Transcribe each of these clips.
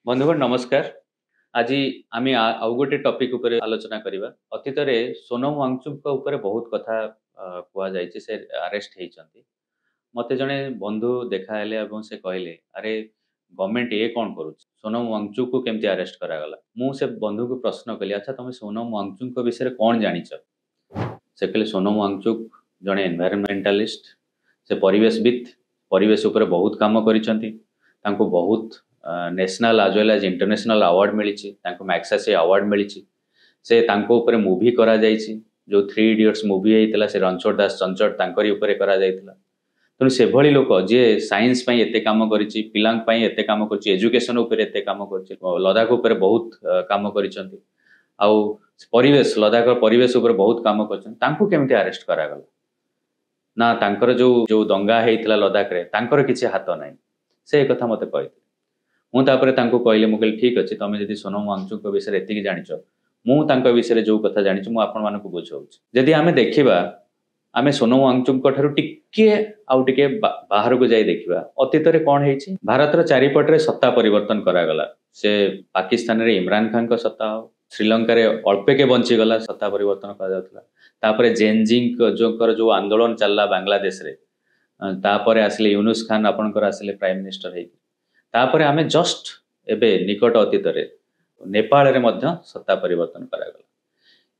बंधुगण नमस्कार। आज आम आउ गोटे टॉपिक उपरे आलोचना करिबा। अतीत रे सोनम वांगचुक उपरे बहुत कथा कुआ जायछि। से अरेस्ट हेइचंती। मते जणे बंधु देखाइले एवं से कहले अरे गवर्नमेंट ये कौन करूछ, सोनम वांगचुक को केमती अरेस्ट करा गला। मु से बंधु को प्रश्न कली, अच्छा तुम सोनम वांगचुक को विषय कौन जानिछ? से कहले सोनम वांगचुक जणे एनवायरमेंटलिस्ट, से परिवेशविद, परिवेश उपरे बहुत काम करिसंती। तांको बहुत नेशनल आज वेल एज इंटरनेशनल अवार्ड मिली, मैक्सासे अवार्ड मिली। से तांको ऊपर मूवी करा जायछि, जो 3 इडियट्स मूवी हेइतला से रणछोड़ दास चंचड़ तांकरी ऊपर करा जायतिला। तेणु से भली लोक जे साइंस पई एते काम करिछि, पिलांग पई एते काम करिछि, एजुकेशन ऊपर एते काम करिछि, लद्दाख ऊपर बहुत काम करिसंती। आउ परिवेश, लद्दाख परिवेश ऊपर बहुत काम करिसंती। तांको केमते अरेस्ट करा गला ना? तांकर जो दंगा हेइतला लद्दाख रे तांकर किछि हाथ नाही। से कथा मते कहैति। मु तापरे तांको कहले, मु कहले ठीक अछि, तमे जदि सोनम वांगचुक विषय एतिकी जानिछ, मु तांको विषय जो कथा जानिछ मु आपन मानको बुझाउछि। जदि आमे देखिबा, आमे सोनम वांगचुक ठारू टिके आउ टिके बाहर को जाई देखिबा, अतीत रे कोन हेछि। भारत रो चारिपट रे सत्ता परिवर्तन करा गला। से पाकिस्तान रे इमरान खान को सत्ता हो, श्रीलंका रे अल्पे के बंची गला सत्ता परिवर्तन करा जातला। तापरे जेनजिंग जो आंदोलन चलला बांग्लादेश रे, तापरे आसले यूनुस खान आपनकर आसले प्राइम मिनिस्टर हेइ। तापरे आमे जस्ट एबे निकट अतीत रे नेपाल रे मध्य सत्ता परिवर्तन करा गला।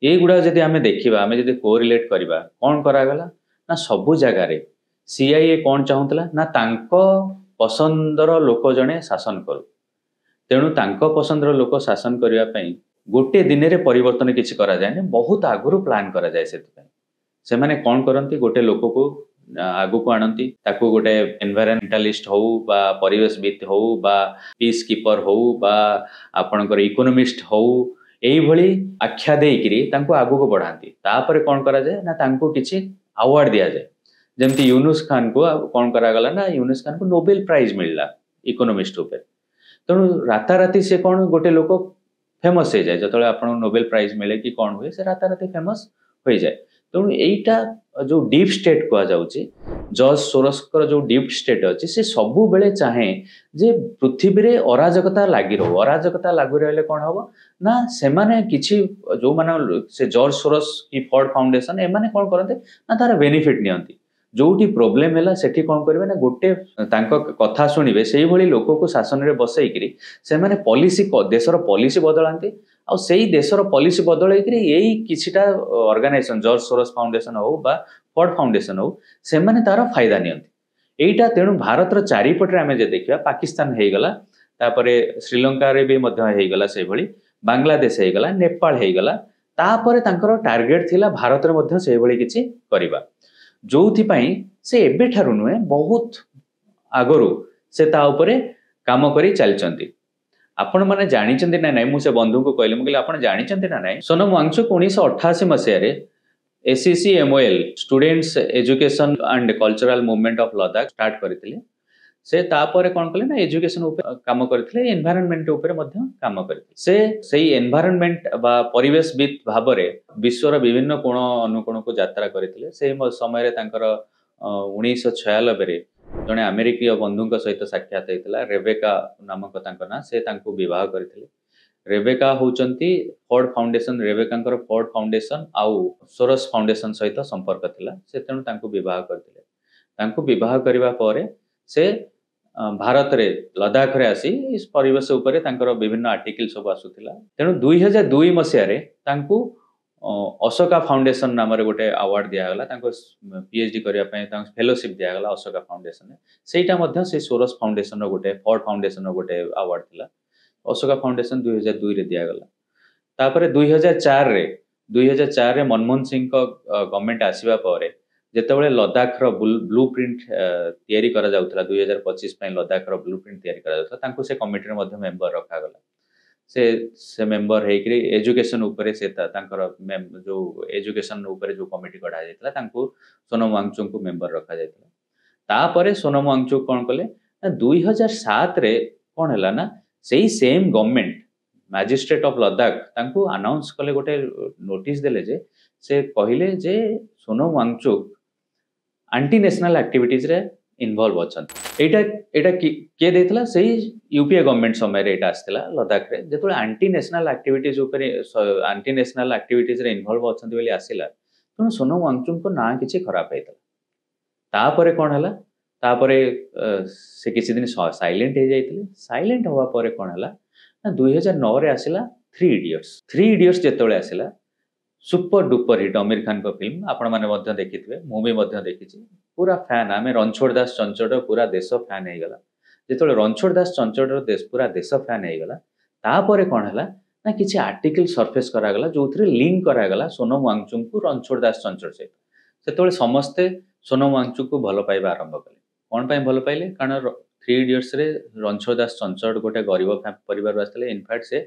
ये गुडा जदि आमे देखिबा, आमे जदि कोरिलेट करिबा, कोन करा गला ना सबु जगह रे सीआईए कोन चाहुतला ना तांको पसंदर लोक जणे शासन करू। तेणु तांको पसंदर लोक शासन करिया पई गोटे दिन रे परिवर्तन किछि करा जाय ने, बहुत आगुरु प्लान करा जाय। सेति पई से माने कोन करंती, गोटे लोक को आगु को आनंती, ताकू गोटे एनवायरमेंटलिस्ट हो बा परिवेशविद हो बा पीस कीपर हो बा आपनकर इकोनॉमिस्ट हो, एई भली आख्या देइकरी तांको आगु को बढ़ांती। तापरे कोन करा जाय ना, तांको किछि अवार्ड दिया जाय। जेमति यूनुस खान को कोन करा गला ना, यूनुस खान को नोबेल प्राइज मिलला इकोनॉमिस्ट ऊपर। तेणु राताराती से कोन गोटे लोक फेमस हो जाए। जतले आपन नोबेल प्राइज मिले कि कोन हुए, से राताराती फेमस हो जाए। तेणु एईटा जो डीप स्टेट कहा जाउची, जॉर्ज सोरोस कर जो डीप स्टेट अछि, से सबु बेले चाहे जे पृथ्वी रे अराजकता लागि रहो। अराजकता लागु रहले कोन हबो ना, से माने किछि जो माने से जॉर्ज सोरोस की फोर्ड फाउंडेशन ए माने कोन करते ना, तार बेनिफिट नियंती। जोटी प्रॉब्लम हैला सेठी कोन करबे ना, गोटे तांको कथा सुनिबे, सेही भली लोक को शासन रे बसई करी से माने पॉलिसी देशर पॉलिसी बदलांती। आ सेही देशर पॉलिसी बदलै करी एई किछिटा ऑर्गेनाइजेशन, जॉर्ज सोरोस फाउंडेशन हो बा फोर्ड फाउंडेशन हो, से माने तार फायदा नियंती एईटा। तेणु भारत रो चारिपट रे आमे जे देखिबा, पाकिस्तान हेई गला, तापरे श्रीलंका रे भी मध्य हेई गला, सेही भली बांग्लादेश हेई गला, नेपाल हेई गला। तापरे तांकर टार्गेट थिला भारत रे मध्य सेही भली किछि करिबा, जोथि पई से एबे ठारु नुए बहुत आगरु से ता ऊपर काम करी चलचंती। आपण माने जानिचंती ना नाही, मु से बंधु को कहले, मु कहले आपण जानिचंती ना नाही, सोनम वांगचुक 1988 मसिया रे ACCMOL students education and cultural movement of Ladakh start करथिले। से तापरे कोन कले ना, एजुकेशन ऊपर काम करथिले, एनवायरनमेंट ऊपर मध्य काम करथिले। से सेही एनवायरनमेंट बा परिवेशविद भाबरे विश्वर विभिन्न कोण अनुकोण को यात्रा करथिले। से समय रे तांकर 1996 रे जने अमेरिकीय बंधुक सहित साक्षात हेतला। रेबेका नामक तांको ना, से तांको विवाह करथिले। रेबेका होचंती फोर्ड फाउंडेशन, रेबेकांकर फोर्ड फाउंडेशन आउ सोरोस फाउंडेशन सहित संपर्क थिला। से तेणु तांको विवाह करथिले। तांको विवाह करिवा परे से भारत रे लद्दाख रे आसी इस परिवेश ऊपर तांकर विभिन्न आर्टिकल सब आसुथिला। तेणु 2002 मसिया रे तांको अशोका फाउंडेशन नाम रे गोटे अवार्ड दिया गला। तांको पीएचडी करिया पय तांको फेलोशिप दिया गला अशोका फाउंडेशन। सेटा मध्य से सोरोस फाउंडेशन रो गोटे, फोर्ड फाउंडेशन रो गोटे अवार्ड थिला। अशोका फाउंडेशन 2002 रे दिया गला। तापरे 2004 रे मनमोहन सिंह को गवर्नमेंट आसीबा परे जेतेबेले लद्दाख रो ब्लूप्रिंट तयारी करा जाउतला, 2025 पय लद्दाख रो ब्लूप्रिंट तयारी करा जाउतला, तांको से कमिटी रे मध्य मेंबर रखा गला। से मेंबर हेकरी एजुकेशन ऊपर से तांकर जो एजुकेशन ऊपर जो कमिटी कढा जायतला, तांको सोनम वांगचुक को मेंबर रखा जायतला। तापरे सोनम वांगचुक कोन कले ना, 2007 रे कोन हैला ना, सेही same government magistrate of Ladakh तांको अनाउंस कले, गोटे नोटिस देले जे से कहिले जे Sonam Wangchuk anti national activities रे इनवॉल्व अछंती एटा एटा के देतला सही यूपीए गवर्नमेंट समय रे एटा आस्तेला लद्दाख रे जेतोले एंटी नेशनल एक्टिविटीज ऊपर एंटी नेशनल एक्टिविटीज रे इन्वॉल्व अछंती बोली आसिला तो सोनम वांगचुक को ना किछि खराब हेतला तापरे कोन हला तापरे से किछि दिन साइलेंट हे जाइतले साइलेंट होवा परे कोन हला ना 2009 रे आसिला थ्री इडियट्स जेतोले आसिला super duper hit Aamir Khan को फिल्म आपण माने मध्य देखिथिबे मु भी मध्य देखिछि पूरा फैन आमे रणछोड़ दास चंचड़ पूरा देश फैन हे गला जेतोले रणछोड़ दास चंचड़ देश पूरा देश फैन हे गला तापरे कोन हला ना किछि आर्टिकल सरफेस करा गला जोथरे लिंक करा गला सोनम वांगचुक को रणछोड़ दास चंचड़ से सेतोले समस्ते सोनम वांगचुक को भलो पाइबा आरंभ कले कोन पय भलो पाइले कारण थ्री इडियट्स रे रणछोड़ दास चंचड़ गोटे गरीब परिवार आस्तले इनफैक्ट से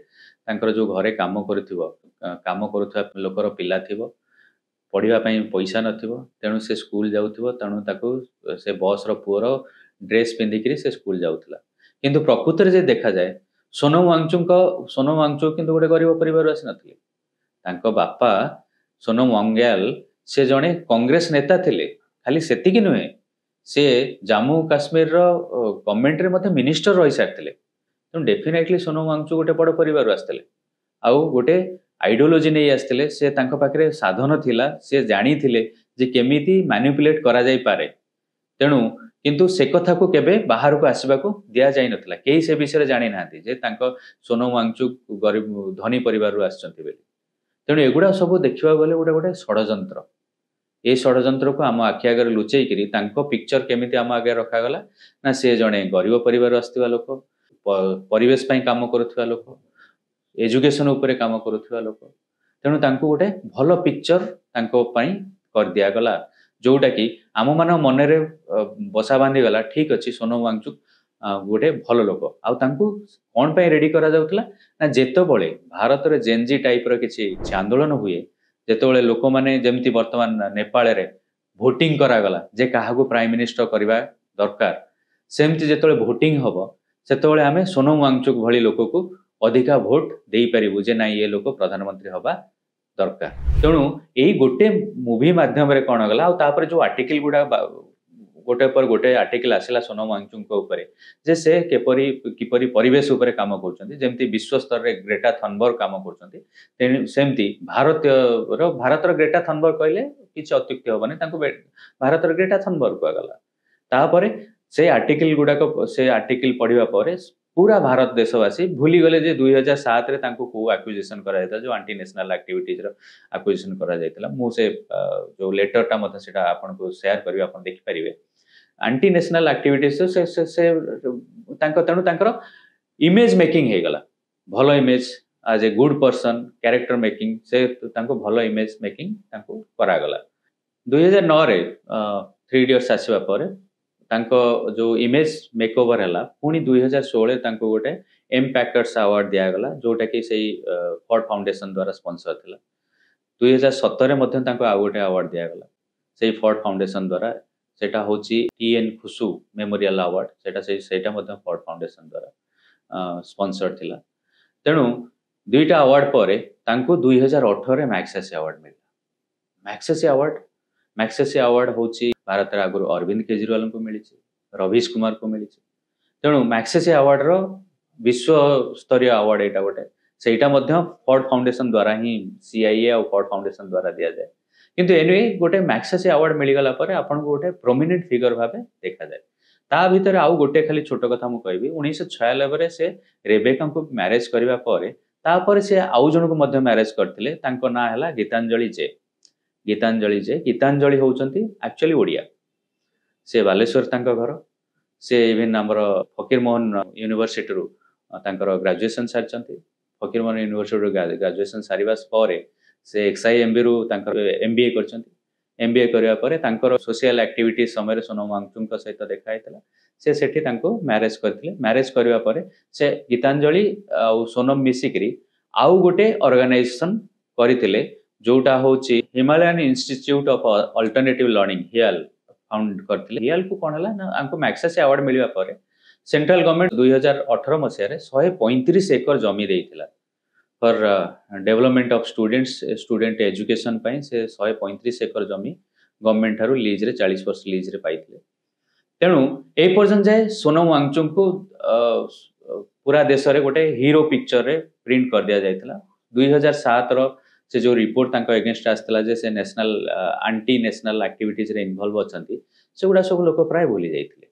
तांकर जो घरे काम करुवा लोकर पिला थिबो पढ़िया पैसा नथिबो तेणु से स्कूल जाउथिबो तेणु ताको से बस रो पुअर ड्रेस पिंधिकरी से स्कूल जाउथला किंतु प्रकृति रे जे देखा जाए सोनम वांगचुक किंतु गोटे गरीब परिवार आसी नथिले तांको बापा सोनम वांगयाल से जणे कांग्रेस नेता थिले खाली सेति कि नुहे से जम्मू काश्मीर रो गवर्नमेंट रे मध्ये मिनिस्टर रहि सारथिले तो डेफिनेटली सोनम वांगचुक गोटे बड़ परिवार आस्थिले आउ गोटे आइडियोलॉजी नहीं आस्थिले से तांको पाखरे साधन थिला से जानी थिले जे केमिति मैनिपुलेट करा जाई पारे तेणु किंतु से कथा को केबे बाहर को आसीबा को दिया जाई नथला केही से विषय जानि नाथि जे तांको सोनम वांगचुक गरीब धनी परिवार रु आछंती बेली तेणु एगुडा सब देखिबा गले गोटे गोटे षडयंत्र ए षडयंत्र को आम आखि आगे लुचेई करी तांको पिक्चर केमिति आम आगे रखा गला ना से जणे गरीब परिवार आस्थिबा लोक परिवेश पई काम करुथुवा लोक एजुकेशन उपरे काम करुथुवा लोक तेणु तांको गोटे भलो पिक्चर तांको पई कर दिया गला जोटा कि आम मान मन रे बसा बांधी गला ठीक अछि सोनम वांगचुक गोटे भलो लोक आ तांको कोन पई रेडी करा जाउतला ना जेतो बळे भारत रे जेनजी टाइप रो किछि आंदोलन हुए जेतोले लोक माने जेमति वर्तमान नेपाल रे वोटिंग करा गला जे काहा को प्राइम मिनिस्टर करबा दरकार सेमति जेतोले वोटिंग हबो सेतोले आमे सोनम वांगचुक भली लोक को अधिका भोट देई परिबु जे ना ये लोक प्रधानमंत्री हबा दरकार तेणु यही गोटे मूवी माध्यम रे कोन गला आ तापर जो आर्टिकल गुडा गोटे पर गोटे आर्टिकल आसिला सोनम वांगचुक ऊपर जे से किपरि परिवेश ऊपर काम करछन्ती जेमति विश्व स्तर रे ग्रेटा थनबर्ग काम करछन्ती तेणु सेमति भारत रो ग्रेटा थनबर्ग कहले किछ अत्युक्ति होबनी तांको भारत रो ग्रेटा थनबर्ग को गला तापर से आर्टिकल गुडा को से आर्टिकल पढिबा परे पूरा भारत देशवासी भूली गले जे 2007 रे तांको को एक्विजिशन करा जायता जो एंटी नेशनल एक्टिविटीज रो एक्विजिशन करा जायतला मु से जो लेटर टा मते सेटा आपन को शेयर करबी आपन देखि परिबे एंटी नेशनल एक्टिविटीज से तांको तणु तांकर इमेज मेकिंग हे गला भलो image as a good person character making से तांको भलो इमेज मेकिंग तांको करा गला 2009 रे थ्री इडियट्स आसीबा परे तांको जो इमेज मेकओवर हला पुनी 2016 तांको गोटे एम्पैक्टर्स अवार्ड दिया गला जोटा कि सेही फोर्ड फाउंडेशन द्वारा स्पॉन्सर थिला 2017 रे मध्ये तांको आ गोटे अवार्ड दिया गला सेही फोर्ड फाउंडेशन द्वारा सेटा होची टीएन खुसु मेमोरियल अवार्ड सेटा मध्ये फोर्ड फाउंडेशन द्वारा स्पॉन्सर थिला तेणु दुईटा अवार्ड परे तांको 2018 रे मैग्सेसे अवार्ड मिला मैग्सेसे अवार्ड होची भारत रे आगुर अरविंद केजरीवाल को मिली रवीश कुमार को मिली तेणु मैग्सेसे अवार्ड रो विश्व स्तरीय अवार्ड एटा गोटे सेटा मध्ये फोर्ड फाउंडेशन द्वारा ही सीआईए और फोर्ड फाउंडेशन द्वारा दिया जाए किंतु एनीवे गोटे मैग्सेसे अवार्ड मिली गला परे आपन को गोटे प्रोमिनेंट फिगर भाबे देखा जाए ता भीतर आउ गोटे खाली छोट कथा मु कहबी 1996 रे से रेबेका को मैरिज करबा परे तापर से आउ जन को मध्ये मैरिज करथिले तांको ना हला गीतांजलि होउचंती एक्चुअली ओडिया से बालेश्वर तांको घर से इवन हमर फकीर मोहन यूनिवर्सिटी रु तांकर ग्रेजुएशन सारचंती फकीर मोहन यूनिवर्सिटी रु ग्रेजुएशन सारिबास परे से एक्सआईएमबी रु तांकर एमबीए करचंती एमबीए करिया परे तांकर सोशल एक्टिविटी समय रे सोनम वांगचुक सहित देखा हैतला से सेठी तांको मैरिज करथिले मैरिज करिया परे से गीतांजलि आ सोनम मिसिकरी आउ गोटे ऑर्गेनाइजेशन करिथिले जोटा होची Himalayan institute of alternative learning हियल फाउंड करथिले हियल को कोन हला ना हमको मैग्सेसे अवार्ड मिलिबा परे सेंट्रल गवर्नमेंट 2018 मसिया रे 135 एकर जमी देइथिला for development of student education पई से 135 एकर जमी गवर्नमेंट थारु लीज रे 40 वर्ष लीज रे पाइथिले तेणु ए पर्यंत जाए सोनम वांगचुक को पूरा देश रे गोटे हीरो पिक्चर रे प्रिंट कर दिया जायतिला 2007 रो से जो रिपोर्ट तांको अगेंस्ट आस्तला जे से नेशनल एंटी नेशनल एक्टिविटीज रे इन्वॉल्व अछंती से गुडा सब लोक प्राय भूली जाइतिले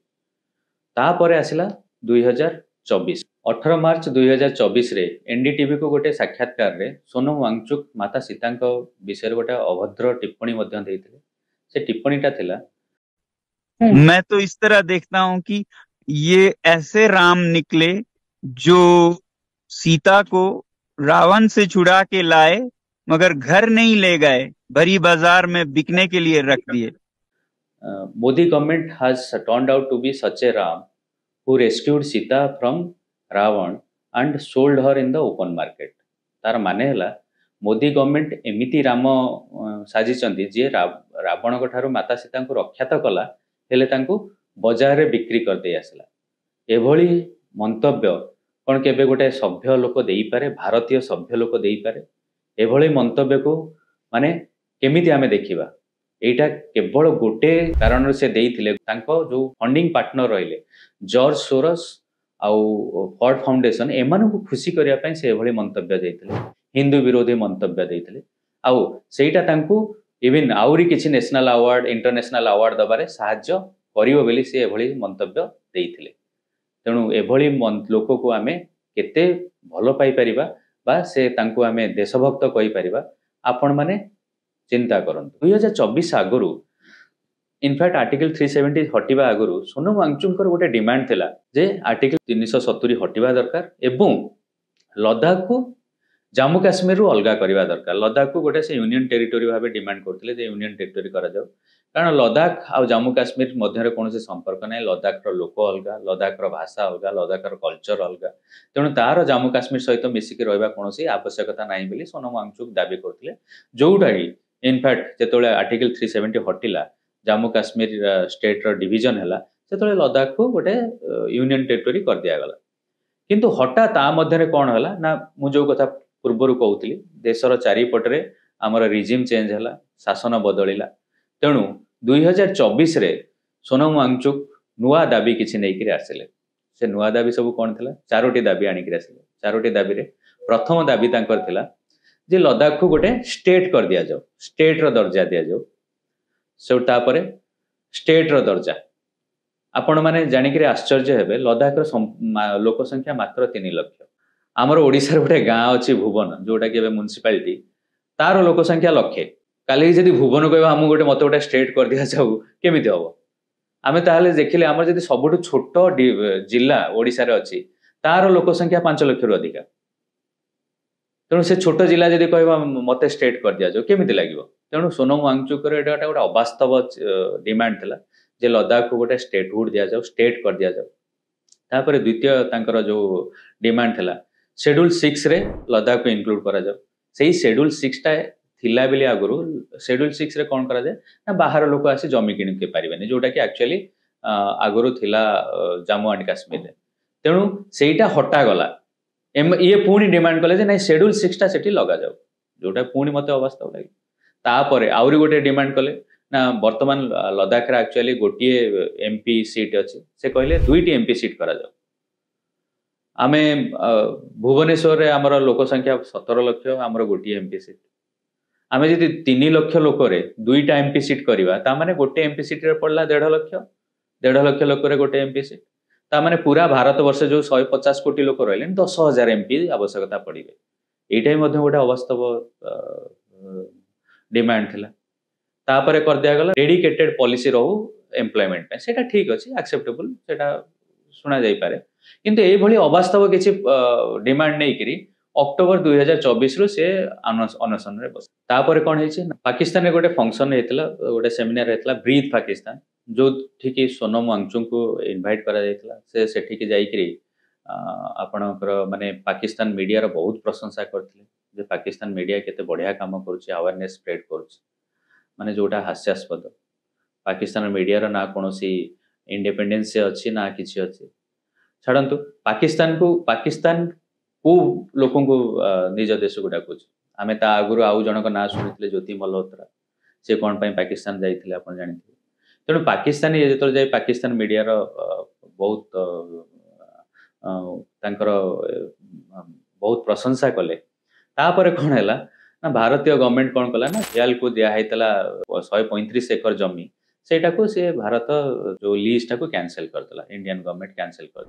तापरे आसिला 2024 18 मार्च 2024 रे एनडीटीवी को गोटे साक्षात्कार रे सोनम वांगचुक माता सीता विषय गोटे अभद्र टिप्पणी मध्य देइतिले से टिप्पणीटा थिला मैं तो इस तरह देखता हूं कि ये ऐसे राम निकले जो सीता को रावण से छुड़ा के लाए मगर घर नहीं ले गए, भरी बाजार में बिकने के लिए रख दिए। Modi government has turned out to be such a Ram who rescued Sita from Ravan and sold her in the open market. तार माने हला मोदी गवर्नमेंट एमिति राम साजिचंती जे रावण को ठारू माता सीता को रक्षा तो कला हेले तांको बाजार रे बिक्री कर दे आसला एभली मंतव्य कोन केबे गोटे सभ्य लोक देई पारे भारतीय सभ्य लोक देई पारे एभली मंतव्य को माने केमिति आमे देखिबा एटा केवल गोटे कारण से देइथिले तांको जो फंडिंग पार्टनर रहिले जॉर्ज सोरस आउ फॉर्ड फाउंडेशन एमान को खुशी करिया पय से एभली मंतव्य देइथिले हिंदू विरोधी मंतव्य देइथिले आउ सेटा तांको इवन आउरी किछि नेशनल अवार्ड इंटरनेशनल अवार्ड दबारे साहाय्य करियो बेली से एभली मंतव्य देइथिले तेणु एभली लोक को आमे केते भलो पाई परिबा बा से तांको आमे देशभक्त कहि परिबा आपण माने चिंता करंतु 2024 आगुरु इनफैक्ट आर्टिकल 370 हटिबा आगुरु सोनम वांगचुक गोटे डिमांड थिला जे आर्टिकल 370 हटिबा दरकार एवं लद्दाख को जम्मू काश्मीर रु अलगा करबा दरकार लद्दाख को गोटे से यूनियन टेरिटोरी भाबे डिमांड करथिले जे यूनियन टेरिटोरी करा जाऊ कारण लद्दाख आ जम्मू काश्मीर मध्य रे कोनोसी संपर्क नै लद्दाख रो लोक अलगा लद्दाख रो भाषा अलगा लद्दाख रो कल्चर अलगा तेणु तार जम्मू काश्मीर सहित मिसिक रहबा कोनोसी आवश्यकता नै बोली सोनम वांगचुक दाबी करथिले जोउटा इनफैक्ट जेतोले आर्टिकल 370 हटिला जम्मू काश्मीर स्टेट रो डिवीजन हला सेतोले लद्दाख को गोटे यूनियन टेरिटोरी कर दिया गला किंतु हटा ता मध्य रे कोन हला ना मु जो कथा पूर्वरु कहउतली देशर चारि पटरे हमर रिजिम चेंज हला शासन बदलिला तेणु 2024 रे सोनम वांगचुक नुआ दाबी किछि नै कि आसिले से नुआ दाबी सब कोन थिला चारोटी दाबी आनि कि आसिले चारोटी दाबी रे प्रथम दाबी तांकर थिला जे लद्दाख को गोटे स्टेट कर दिया जाओ स्टेट रो दर्जा दिया जाओ से तापरे स्टेट रो दर्जा आपण माने जानि कि आश्चर्य हेबे लद्दाख रो लोक संख्या मात्र 3 लाख आमर ओडिसा रे गोटे गाँ अछि भुवन जोटा कि एबे म्युनिसिपालिटी तार लोक संख्या लक्षे काली जदी भुवन कहबा हम गोटे मते गोटे स्टेट कर दिया जाऊ केमिति हबो आमे ताहाले देखिले हमर जदी सबटु छोट जिल्ला ओडिसा रे अछि तार लोक संख्या 5 लाख रु अधिक तेणु से छोट जिला जदी कहबा मते स्टेट कर दिया जाऊ केमिति लागिवो तेणु सोनम वांगचुक रे एटा गोटे अवास्तव डिमांड थिला जे लद्दाख को गोटे स्टेटहुड दिया जाऊ स्टेट कर दिया जाऊ तापर द्वितीय तांकर जो डिमांड थिला शेड्यूल 6 रे लद्दाख को इंक्लूड करा जाऊ सेही शेड्यूल 6 टा थिला बेली आगुरु शेड्यूल 6 रे कोन करा जाय ना बाहर लोक आसी जमी किन के पारिबेनी जोटा कि एक्चुअली आगुरु थिला जम्मू एंड काश्मीर रे तेणु सेईटा हटा गला ये पुणी डिमांड कले जे नै शेड्यूल 6 टा सेठी लगा जाऊ जोटा पुणी मते अवस्था लागी तापरे आउरी गोटे डिमांड कले ना वर्तमान लद्दाख रे एक्चुअली गोटिए एमपी सीट अछि से कहले दुईटी एमपी सीट करा जाऊ आमे भुवनेश्वर रे हमर लोक संख्या 17 लाख हमर गोटिए एमपी सीट आमे जदि 3 लाख लोक रे दुईटा एमपी सीट करबा ता माने गोटे एमपी सीट रे पड़ला 1.5 लाख लोक रे गोटे एमपी सीट ता माने पूरा भारत वर्ष जो 150 कोटी लोक रहले 10,000 एमपी आवश्यकता पड़िबे एटाई मध्ये गोटे अवास्तव डिमांड थिला तापरे कर दिया गला डेडिकेटेड पॉलिसी रहू एम्प्लॉयमेंट पे सेटा ठीक अछि एक्सेप्टेबल सेटा सुना जाई पारे किंतु ए भली अवास्तव किछि डिमांड नै करी अक्टोबर 2024 रु से अनशन रे बस तापरे कोन हेछि पाकिस्तान रे गोटे फंक्शन हेतला गोटे सेमिनार हेतला ब्रीथ पाकिस्तान जो ठीक सोनम वांगचुक को इनवाइट करा जायतला से सेठी के जाई करी आपणकर माने पाकिस्तान मीडिया रो बहुत प्रशंसा करथिले जे पाकिस्तान मीडिया केते बढ़िया काम करूछि अवेयरनेस स्प्रेड करूछि माने जोटा हास्यास्पद पाकिस्तान मीडिया रो ना कोनोसी इंडिपेंडेंस से अछि ना किछि अछि छाड़ंतु पाकिस्तान को लोकों को निज देश को डाकुछ आमे ता आगुरु आउ जनक ना सुनिथिले ज्योति मल्होत्रा से कोन पई पाकिस्तान जाइथिले आपण जानिथिले तेणु पाकिस्तानी जो जाए पाकिस्तान मीडिया बहुत तांकर बहुत प्रशंसा कले तापर कौन है ना भारतीय गवर्नमेंट कौन कला ना हियाल को दिया 135 एकर जमी सेटा को से भारत जो लीज को कैंसिल करदेला इंडियन गवर्नमेंट कैंसिल कर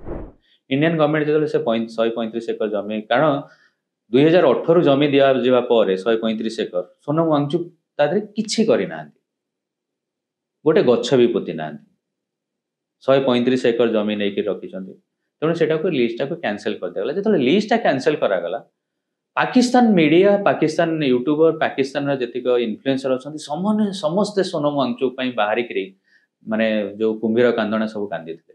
इंडियन गवर्नमेंट जो से 135 एकर जमी कारण 2018 जमी दिया 135 एकर सोनम वांगचुक तादरे किछि करि नांती गोटे गच्छ भी पोति नांती 135 एकर जमी नहीं कि रखिछंती तेणु सेटा को लिस्ट को कैंसिल कर देला जेतले लिस्ट कैंसिल करा गला पाकिस्तान मीडिया पाकिस्तान यूट्यूबर पाकिस्तान जतिक इन्फ्लुएंसर अच्छा समस्ते सोनम वांगचुक बाहरिक माने जो कुंभीर कांदना सब कांदी थे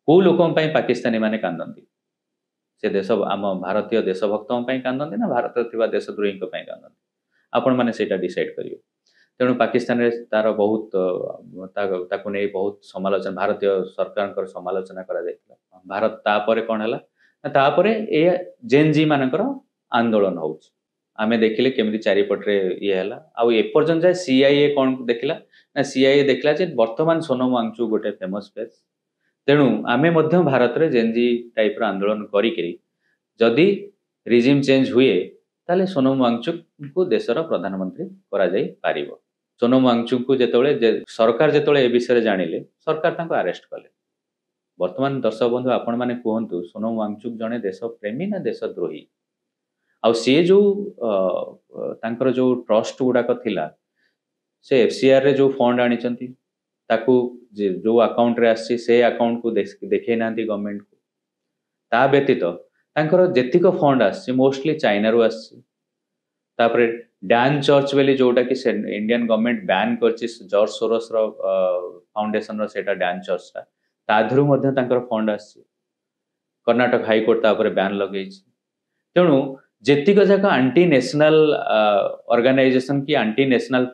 को लोक पाकिस्तानी माने कांदती से देश आम भारतीय देशभक्तों कांदती ना भारत थिबा देशद्रोही कांदती आपण मैंने सेटा डिसाइड करियो तेणु पाकिस्तान रे तार बहुत ताकु नहीं बहुत समालोचना भारतीय सरकार समालोचना करा जायतिला भारत तापरे कोन हला तापरे ए जेनजी मानकर आंदोलन हो आमे देखिले केमि चारिपटे ये है आउ एपर्यंत जाए सीआईए कौन देखला ना सीआईए देखला जे वर्तमान सोनम वांगचुक गोटे फेमस फेस तेणु आमे मध्य भारत रे जेनजी टाइप आंदोलन करी जदि रिजिम चेंज हुए ताले सोनम वांगचुक को देशर प्रधानमंत्री करा जाई पारिबो सोनम वांगचुक को जेतोले सरकार जेतोले ए विषय जानिले सरकार तांको अरेस्ट कले वर्तमान दर्शक बंधु आपण माने कहंतु सोनम वांगचुक जने देश प्रेमी ना देशद्रोही आउ सी जो तांकर जो ट्रस्ट गुड़ाक थिला से एफसीआर रे जो फंड आनी चंती ताकू जो अकाउंट रे आसी से अकाउंट को देखे नांती गवर्नमेंट को ता व्यतीत तांकर जेतिक फंड आसी मोस्टली चाइना रो आसी तापरे डैन चर्च बेली जोटा कि इंडियन गवर्नमेंट बैन करछि जॉर्ज सोरोस रो फाउंडेशन रो सेटा डैन चर्च ता ताधरु मध्ये तांकर फंड आसी कर्नाटक हाई कोर्ट तापरे बैन लगेछि तेणु जेतिक जाक एंटी नेशनल ऑर्गेनाइजेशन की एंटी नेशनल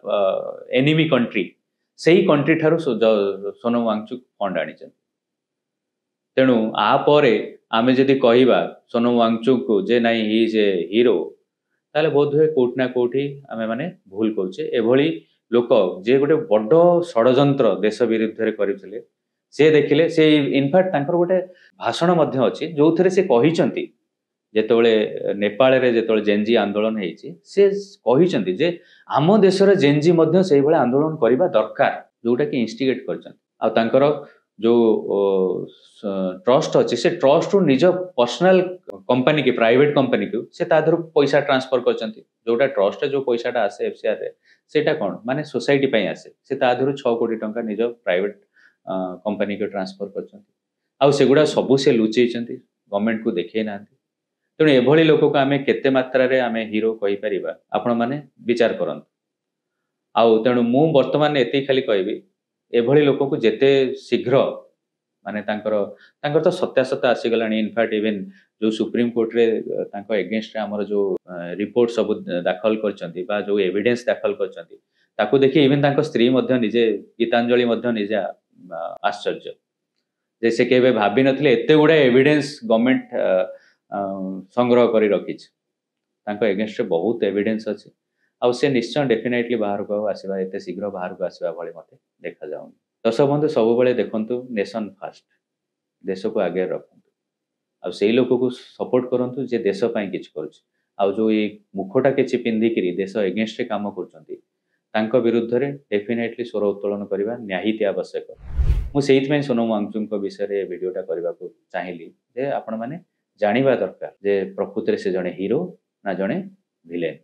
एनिमी कंट्री सही कंट्री ठारू सोनम वांगचुक फंड आनी तेणु आपर आमे जदि कहवा सोनम वांगचुक को जे नाई ही जे हीरो ताले बोध हुए कोट ना कोठी आमे माने भूल करूचे एभली लोक जे गोटे बड़ षडयंत्र देश विरुद्ध रे करिथिले से देखिले से इनफैक्ट तांकर गोटे भाषण मध्य अछि जोथरे से कहिसंती जेतोले नेपाल रे जेतोले जेनजी आंदोलन हेछि से कहिसंती जे आम देश रे जेनजी मध्य सेही भले आंदोलन करिबा दरकार जोटा कि इंस्टिगेट करछन आ तांकर जो ट्रस्ट अच्छे से ट्रस्ट निज पर्सनल कंपनी की प्राइवेट कंपनी को से तादर पैसा ट्रांसफर करछंती जोटा ट्रस्ट जो पैसाटा आसे एफसीआर रे सेटा कोन माने सोसाइटी पई आसे से तादर 6 कोटी टंका निज प्राइवेट कंपनी को ट्रांसफर करछंती आ सेगुडा सबु से लुचेइछंती गवर्नमेंट को देखै नांती तेणु एभली लोक को आमे केते मात्रा रे आमे हीरो कहि परिबा आपण माने विचार करंतु आउ तेणु मु वर्तमान एते खाली कहबी एभली लोक को जेते शीघ्र माने तांकर तो सत्यासत्य आसी गलानी इनफैक्ट इवन जो सुप्रीम कोर्ट रे तांको अगेंस्ट रे हमर जो रिपोर्ट सब दाखल करचंती बा जो एविडेंस दाखल करचंती ताको देखि इवन तांको स्त्री मध्य निजे गीतांजलि मध्य निजे आश्चर्य जैसे केबे भाबी नथिले एते गुडा एविडेंस गवर्नमेंट संग्रह करी रखिछ तांको अगेंस्ट रे बहुत एविडेंस अछि आ से निश्चय डेफिनेटली बाहर को आसीबा एते शीघ्र बाहर को आसीबा भले मते देखा जाउनी दर्शक बंधु सब बेले देखंतु नेशन फास्ट देश को आगे रखंतु आ सेही लोक को सपोर्ट करंतु जे देश पई किछ करूछ आ जो ये मुखटा किछि पिंदी करी देश अगेंस्ट रे काम करचंती तांको विरुद्ध रे डेफिनेटली स्वर उत्तोलन करबा न्यायित आवश्यक मु सेहित में सोनम वांगचुक को विषय रे वीडियोटा करबा को चाहिली जे आपण माने जानिबा दरकार जे प्रकृति रे से जने हीरो ना जने विलेन।